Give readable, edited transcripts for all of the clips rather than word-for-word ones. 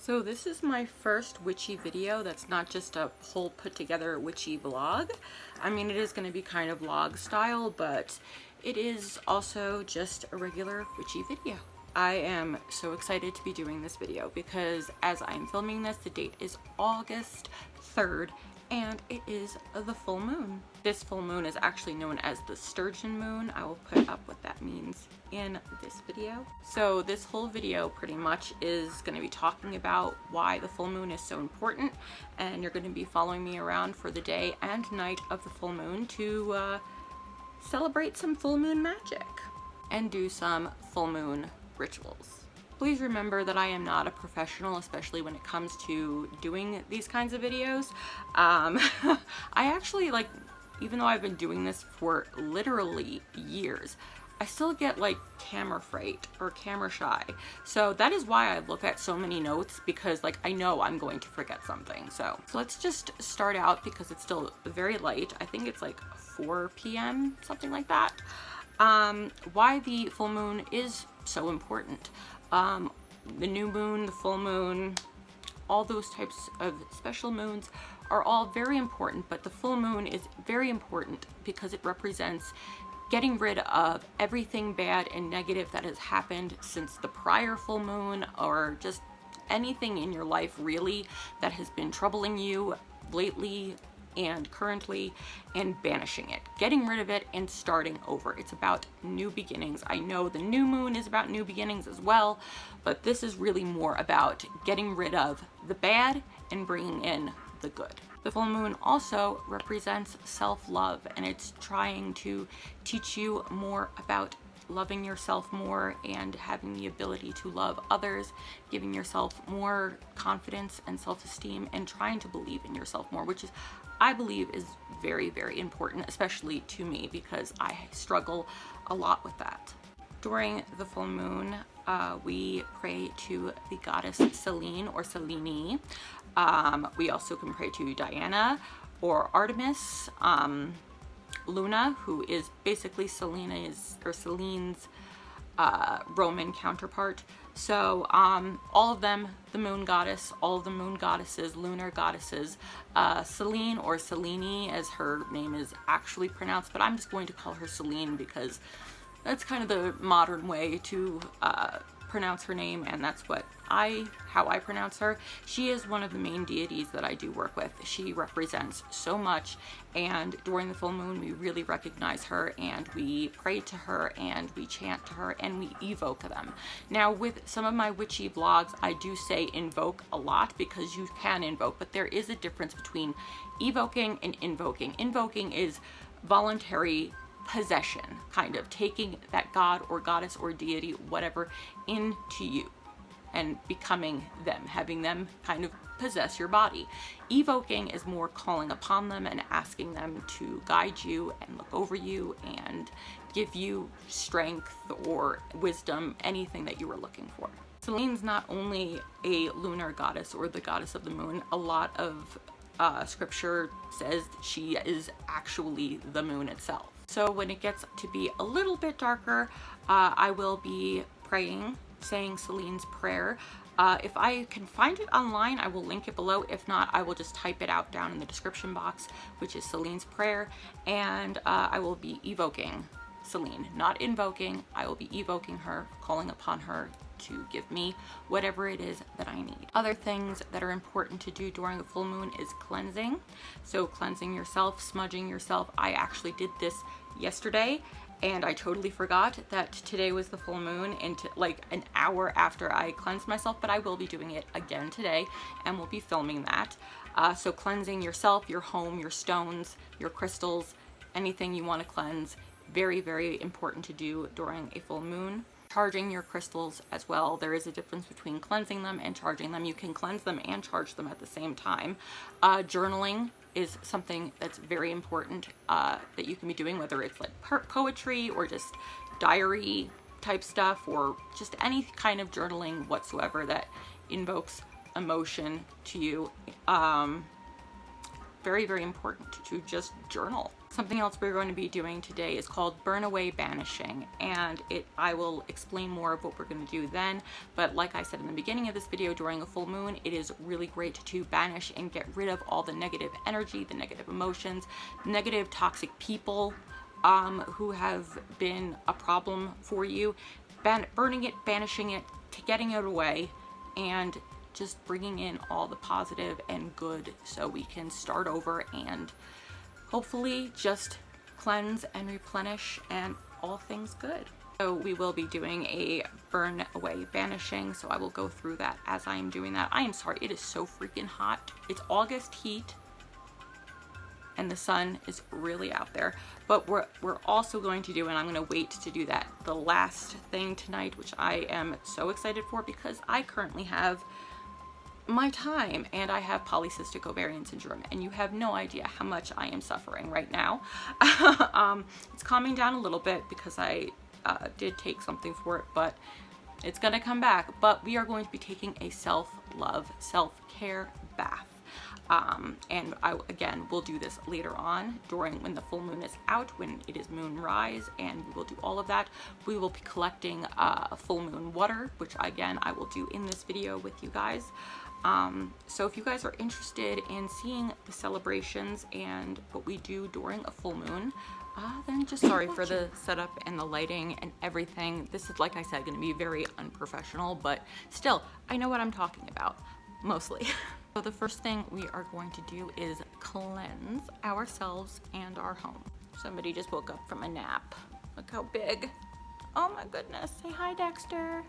So this is my first witchy video that's not just a whole put together witchy vlog. I mean, it is going to be kind of vlog style, but it is also just a regular witchy video. I am so excited to be doing this video because as I'm filming this, the date is August 3rd and it is the full moon. This full moon is actually known as the sturgeon moon. I will put up what that means in this video. So this whole video pretty much is going to be talking about why the full moon is so important, and you're going to be following me around for the day and night of the full moon to celebrate some full moon magic and do some full moon rituals. Please remember that I am not a professional, especially when it comes to doing these kinds of videos. I actually, like, even though I've been doing this for literally years, I still get like camera fright or camera shy. So that is why I look at so many notes, because like I know I'm going to forget something. So let's just start out because it's still very light. I think it's like 4 p.m., something like that. Why the full moon is so important. The new moon, the full moon, all those types of special moons are all very important, but the full moon is very important because it represents getting rid of everything bad and negative that has happened since the prior full moon, or just anything in your life really that has been troubling you lately and currently, and banishing it, getting rid of it and starting over. It's about new beginnings. I know the new moon is about new beginnings as well, but this is really more about getting rid of the bad and bringing in the good. The full moon also represents self-love, and it's trying to teach you more about loving yourself more and having the ability to love others, giving yourself more confidence and self-esteem, and trying to believe in yourself more, which is, I believe, is very, very important, especially to me because I struggle a lot with that. During the full moon, we pray to the goddess Selene or Selene. We also can pray to Diana or Artemis, Luna, who is basically Selene's Roman counterpart. So all of them, the moon goddess, all of the moon goddesses, lunar goddesses, Selene or Selene as her name is actually pronounced, but I'm just going to call her Selene because that's kind of the modern way to pronounce her name, and that's how I pronounce her. She is one of the main deities that I do work with. She represents so much, and during the full moon we really recognize her and we pray to her and we chant to her and we evoke them. Now with some of my witchy vlogs I do say invoke a lot because you can invoke, but there is a difference between evoking and invoking. Invoking is voluntary possession, kind of taking that god or goddess or deity, whatever, into you and becoming them, having them kind of possess your body. Evoking is more calling upon them and asking them to guide you and look over you and give you strength or wisdom, anything that you were looking for. Selene's not only a lunar goddess or the goddess of the moon. A lot of scripture says she is actually the moon itself. So when it gets to be a little bit darker, I will be praying, saying Selene's prayer. If I can find it online, I will link it below. If not, I will just type it out down in the description box, which is Selene's prayer. And I will be evoking Selene, not invoking. I will be evoking her, calling upon her to give me whatever it is that I need. Other things that are important to do during the full moon is cleansing. So cleansing yourself, smudging yourself. I actually did this yesterday and I totally forgot that today was the full moon, and like an hour after I cleansed myself, but I will be doing it again today and we'll be filming that. So cleansing yourself, your home, your stones, your crystals, anything you want to cleanse. Very, very important to do during a full moon. Charging your crystals as well. There is a difference between cleansing them and charging them. You can cleanse them and charge them at the same time. Journaling is something that's very important that you can be doing, whether it's like poetry or just diary type stuff or just any kind of journaling whatsoever that invokes emotion to you. Very, very important to just journal. Something else we're going to be doing today is called Burn Away Banishing, and I will explain more of what we're going to do then. But like I said in the beginning of this video, during a full moon, it is really great to banish and get rid of all the negative energy, the negative emotions, negative toxic people who have been a problem for you. Burning it, banishing it, getting it away, and just bringing in all the positive and good so we can start over and hopefully just cleanse and replenish and all things good. So we will be doing a burn away banishing, so I will go through that as I am doing that. I am sorry, it is so freaking hot. It's August heat and the sun is really out there. But we're also going to do, and I'm gonna wait to do that, the last thing tonight, which I am so excited for because I currently have my time and I have polycystic ovarian syndrome, and you have no idea how much I am suffering right now. It's calming down a little bit because I did take something for it, but it's gonna come back. But we are going to be taking a self-love, self-care bath. And again, we'll do this later on during when the full moon is out, when it is moon rise, and we will do all of that. We will be collecting full moon water, which again, I will do in this video with you guys. So if you guys are interested in seeing the celebrations and what we do during a full moon, then just sorry for the setup and the lighting and everything. This is, like I said, going to be very unprofessional, but still, I know what I'm talking about, mostly. So the first thing we are going to do is cleanse ourselves and our home. Somebody just woke up from a nap. Look how big. Oh my goodness. Say hi, Dexter.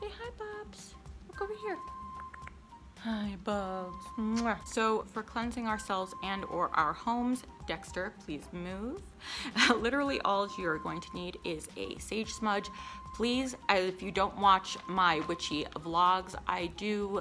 Say hi, Bubs. Look over here. Hi, Bubs. Mwah. So for cleansing ourselves and or our homes, Dexter, please move. Literally all you are going to need is a sage smudge. Please, if you don't watch my witchy vlogs, I do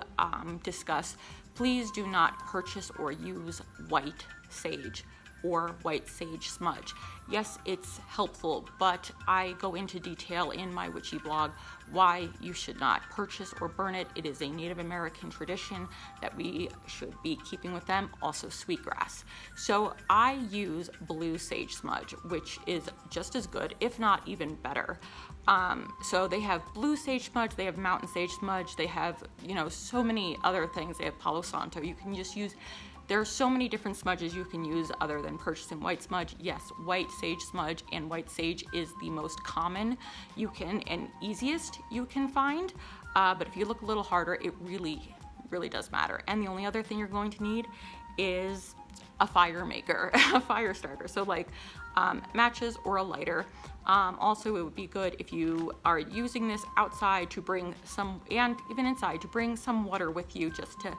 discuss, please do not purchase or use white sage or white sage smudge. Yes, it's helpful, but I go into detail in my witchy blog why you should not purchase or burn it. It is a Native American tradition that we should be keeping with them. Also sweetgrass. So I use blue sage smudge, which is just as good, if not even better. So they have blue sage smudge, they have mountain sage smudge, they have, you know, so many other things. They have Palo Santo. You can just use, there are so many different smudges you can use other than purchasing white smudge. Yes, white sage smudge and white sage is the most common you can and easiest you can find. But if you look a little harder, it really does matter. And the only other thing you're going to need is a fire maker, a fire starter. So like matches or a lighter. Also, it would be good if you are using this outside to bring some, and even inside, to bring some water with you just to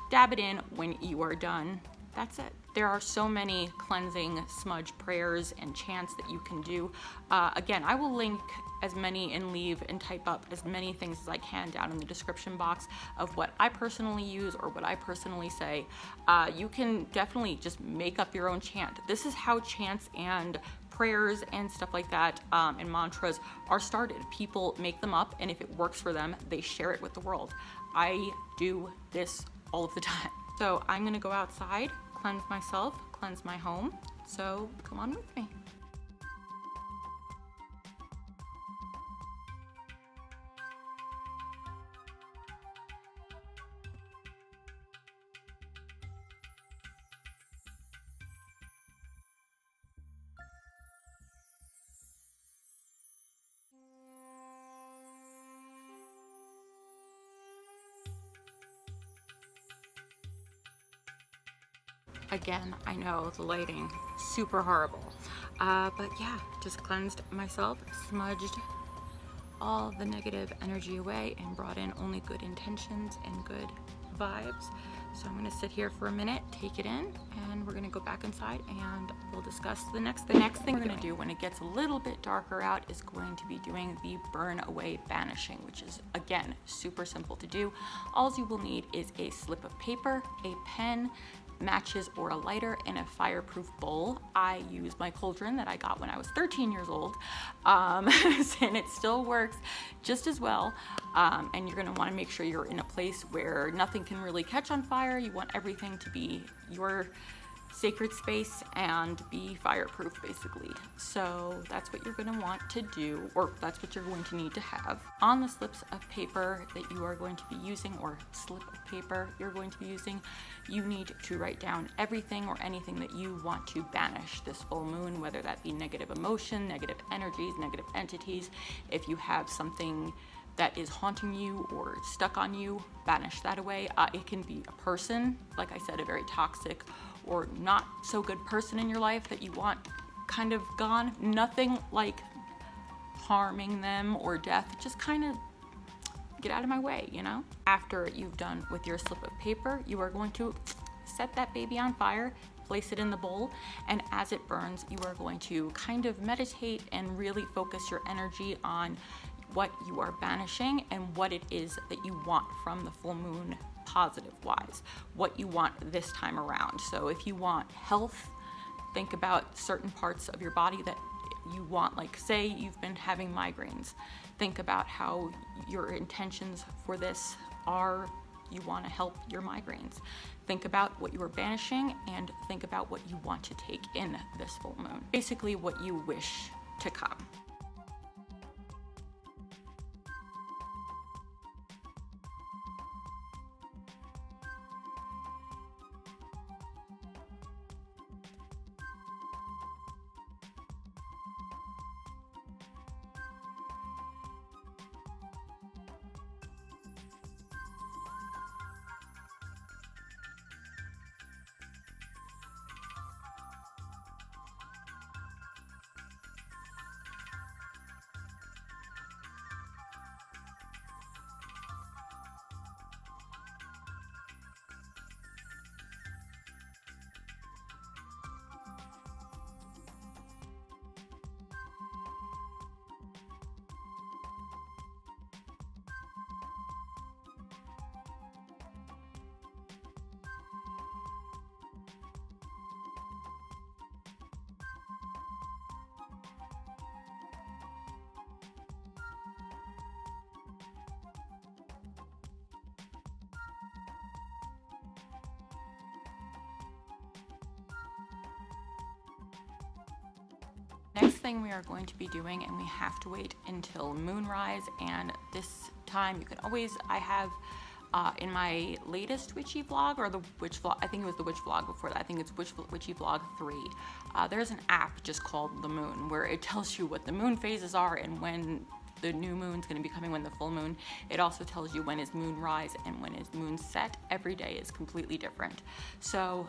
dab it in when you are done. That's it. There are so many cleansing smudge prayers and chants that you can do. Again, I will link as many and leave and type up as many things as I can down in the description box of what I personally use or what I personally say. You can definitely just make up your own chant. This is how chants and prayers and stuff like that and mantras are started. People make them up, and if it works for them, they share it with the world. I do this all of the time. So I'm gonna go outside, cleanse myself, cleanse my home. So come on with me. Again, I know the lighting, super horrible. But yeah, just cleansed myself, smudged all the negative energy away and brought in only good intentions and good vibes. So I'm gonna sit here for a minute, take it in, and we're gonna go back inside and we'll discuss the next thing. The next thing we're gonna do when it gets a little bit darker out is going to be doing the burn away banishing, which is again, super simple to do. All you will need is a slip of paper, a pen, matches or a lighter, and a fireproof bowl. I use my cauldron that I got when I was 13 years old, and it still works just as well. And you're gonna wanna make sure you're in a place where nothing can really catch on fire. You want everything to be your sacred space and be fireproof basically. So that's what you're going to want to do, or that's what you're going to need to have. On the slips of paper that you are going to be using, or slip of paper you're going to be using, you need to write down everything or anything that you want to banish this full moon, whether that be negative emotion, negative energies, negative entities. If you have something that is haunting you or stuck on you, banish that away. It can be a person, like I said, a very toxic or not so good person in your life that you want kind of gone. Nothing like harming them or death, just kind of get out of my way, you know? After you've done with your slip of paper, you are going to set that baby on fire, place it in the bowl, and as it burns, you are going to kind of meditate and really focus your energy on what you are banishing and what it is that you want from the full moon positive wise, what you want this time around. So if you want health, think about certain parts of your body that you want, like say you've been having migraines, think about how your intentions for this are, you want to help your migraines. Think about what you are banishing and think about what you want to take in this full moon. Basically what you wish to come. Next thing we are going to be doing, and we have to wait until moonrise, and this time you can always, I have in my latest witchy vlog, or the witch vlog, I think it was the witch vlog before that, I think it's witchy vlog 3, there's an app just called The Moon where it tells you what the moon phases are and when the new moon's going to be coming, when the full moon. It also tells you when is moonrise and when is moon set. Every day is completely different. So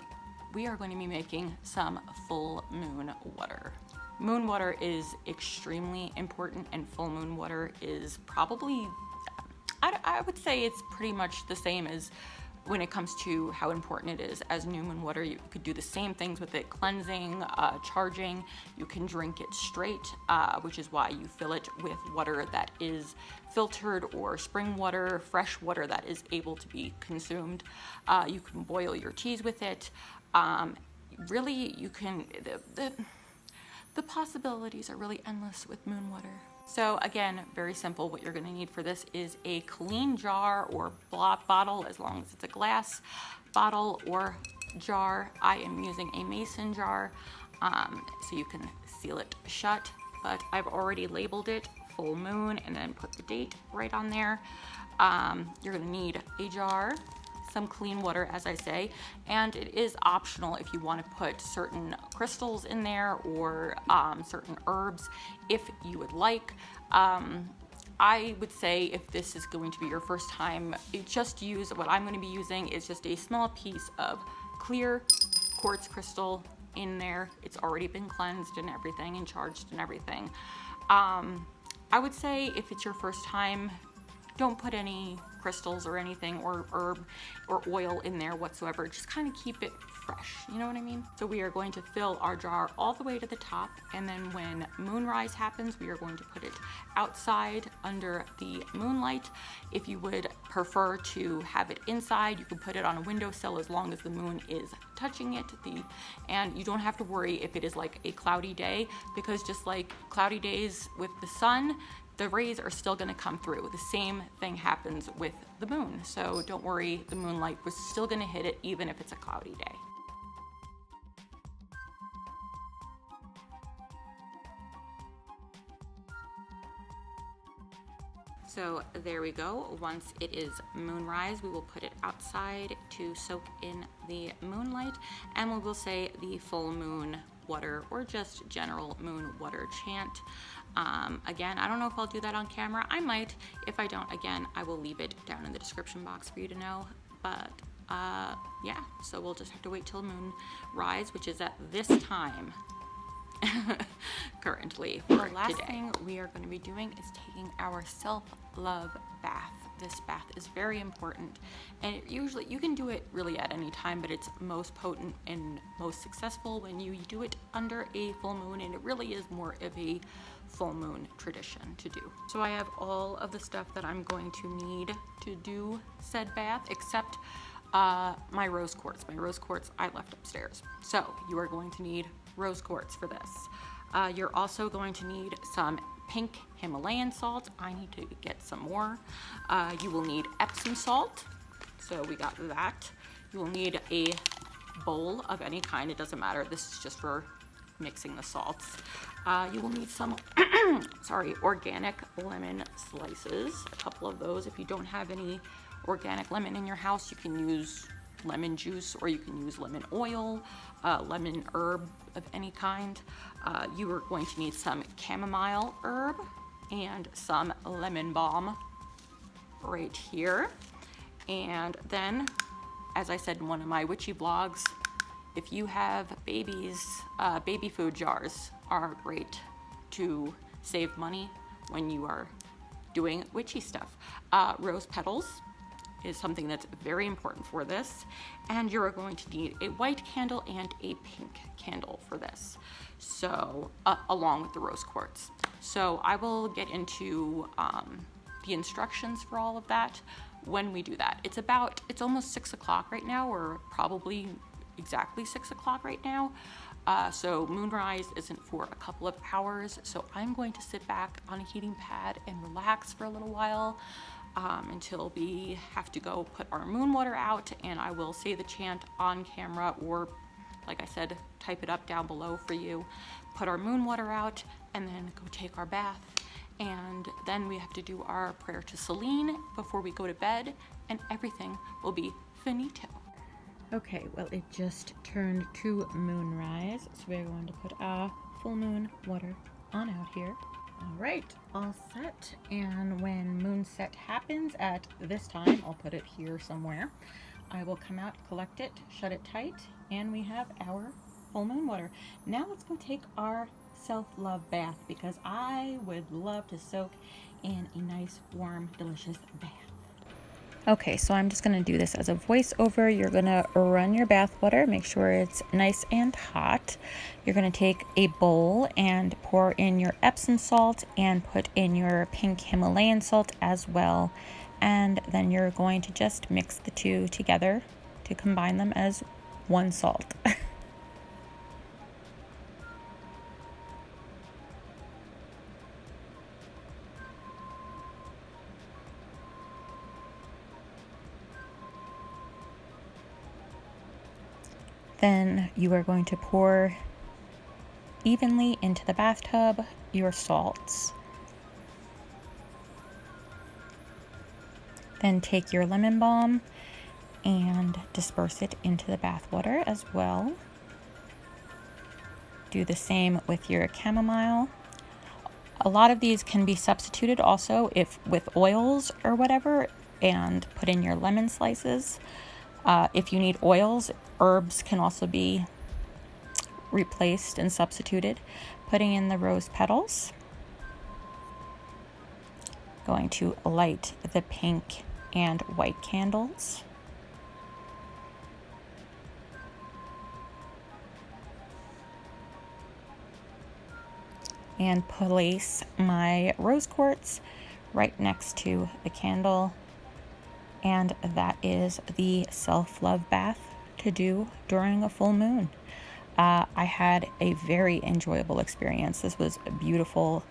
we are going to be making some full moon water. Moon water is extremely important, and full moon water is probably, I would say it's pretty much the same as when it comes to how important it is as new moon water. You could do the same things with it: cleansing, charging. You can drink it straight, which is why you fill it with water that is filtered, or spring water, fresh water that is able to be consumed. You can boil your teas with it. Really, you can, the possibilities are really endless with moon water. So again, very simple. What you're going to need for this is a clean jar or bottle, as long as it's a glass bottle or jar. I am using a mason jar, so you can seal it shut, but I've already labeled it full moon and then put the date right on there. You're going to need a jar, some clean water, as I say, and it is optional if you want to put certain crystals in there or certain herbs if you would like. I would say if this is going to be your first time, just use what I'm going to be using is just a small piece of clear quartz crystal in there. It's already been cleansed and everything and charged and everything. I would say if it's your first time, don't put any crystals or anything or herb or oil in there whatsoever. Just kind of keep it fresh, you know what I mean? So we are going to fill our jar all the way to the top, and then when moonrise happens, we are going to put it outside under the moonlight. If you would prefer to have it inside, you can put it on a windowsill as long as the moon is touching it. And you don't have to worry if it is like a cloudy day, because just like cloudy days with the sun, the rays are still going to come through. The same thing happens with the moon. So don't worry, the moonlight was still going to hit it even if it's a cloudy day. So there we go. Once it is moonrise, we will put it outside to soak in the moonlight, and we will say the full moon water or just general moon water chant. Again, I don't know if I'll do that on camera. I might. If I don't, again, I will leave it down in the description box for you to know. But yeah, so we'll just have to wait till moon rise, which is at this time currently for the last thing we are going to be doing is taking our self-love bath. This bath is very important, and usually you can do it really at any time, but it's most potent and most successful when you do it under a full moon, and it really is more of a full moon tradition to do. So I have all of the stuff that I'm going to need to do said bath, except my rose quartz. My rose quartz I left upstairs. So you are going to need rose quartz for this. You're also going to need some pink Himalayan salt. I need to get some more. You will need Epsom salt. So we got that. You will need a bowl of any kind. It doesn't matter. This is just for mixing the salts. You will need some organic lemon slices, a couple of those. If you don't have any organic lemon in your house, you can use lemon juice, or you can use lemon oil, lemon herb of any kind. You are going to need some chamomile herb and some lemon balm right here. And then, as I said in one of my witchy blogs, if you have babies, baby food jars are great to save money when you are doing witchy stuff. Rose petals is something that's very important for this, and you're going to need a white candle and a pink candle for this, so along with the rose quartz. So I will get into the instructions for all of that when we do that. It's almost 6 o'clock right now, or probably exactly 6 o'clock right now. So moonrise isn't for a couple of hours, so I'm going to sit back on a heating pad and relax for a little while until we have to go put our moon water out, and I will say the chant on camera, or like I said, type it up down below for you. Put our moon water out and then go take our bath, and then we have to do our prayer to Selene before we go to bed, and everything will be finito. Okay, well, it just turned to moonrise, so we're going to put our full moon water on out here. All right, all set. And when moonset happens at this time, I'll put it here somewhere, I will come out, collect it, shut it tight, and we have our full moon water. Now let's go take our self-love bath, because I would love to soak in a nice, warm, delicious bath. Okay, so I'm just going to do this as a voiceover. You're going to run your bath water, make sure it's nice and hot. You're going to take a bowl and pour in your Epsom salt and put in your pink Himalayan salt as well. And then you're going to just mix the two together to combine them as one salt. Then you are going to pour evenly into the bathtub your salts. Then take your lemon balm and disperse it into the bath water as well. Do the same with your chamomile. A lot of these can be substituted also if with oils or whatever, and put in your lemon slices. If you need oils, herbs can also be replaced and substituted. Putting in the rose petals. Going to light the pink and white candles. And place my rose quartz right next to the candle. And that is the self-love bath to do during a full moon. I had a very enjoyable experience. This was beautiful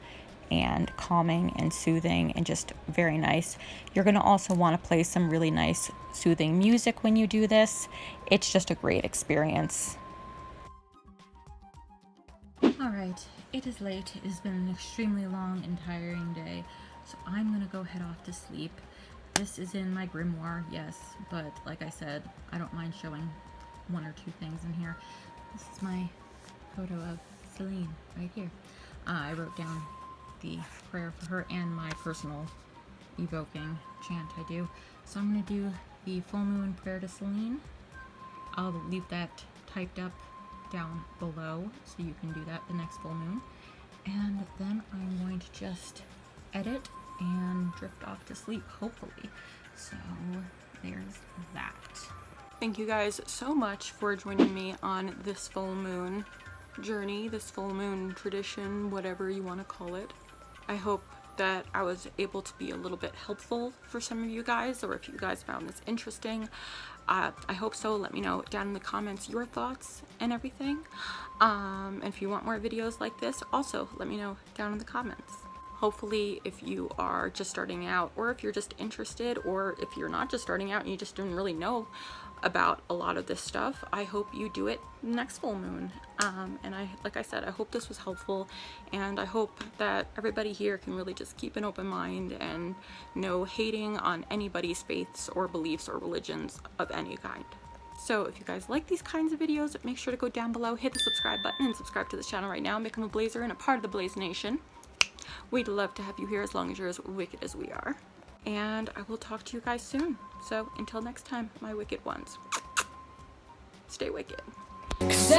and calming and soothing and just very nice. You're going to also want to play some really nice soothing music when you do this. It's just a great experience. All right, it is late. It has been an extremely long and tiring day. So I'm gonna go head off to sleep. This is in my grimoire, yes, but like I said, I don't mind showing one or two things in here. This is my photo of Selene right here. I wrote down the prayer for her and my personal evoking chant I do. So I'm going to do the full moon prayer to Selene. I'll leave that typed up down below so you can do that the next full moon. And then I'm going to just edit and drift off to sleep, hopefully. So there's that. Thank you guys so much for joining me on this full moon journey, this full moon tradition, whatever you want to call it. I hope that I was able to be a little bit helpful for some of you guys, or if you guys found this interesting. I hope so. Let me know down in the comments your thoughts and everything. And if you want more videos like this, also let me know down in the comments. Hopefully, if you are just starting out, or if you're just interested, or if you're not just starting out and you just don't really know about a lot of this stuff, I hope you do it next full moon. And like I said, I hope this was helpful, and I hope that everybody here can really just keep an open mind and no hating on anybody's faiths or beliefs or religions of any kind. So if you guys like these kinds of videos, make sure to go down below, hit the subscribe button, and subscribe to this channel right now and become a Blazer and a part of the Blaze Nation. We'd love to have you here as long as you're as wicked as we are. And I will talk to you guys soon. So until next time, my wicked ones, stay wicked. 'Cause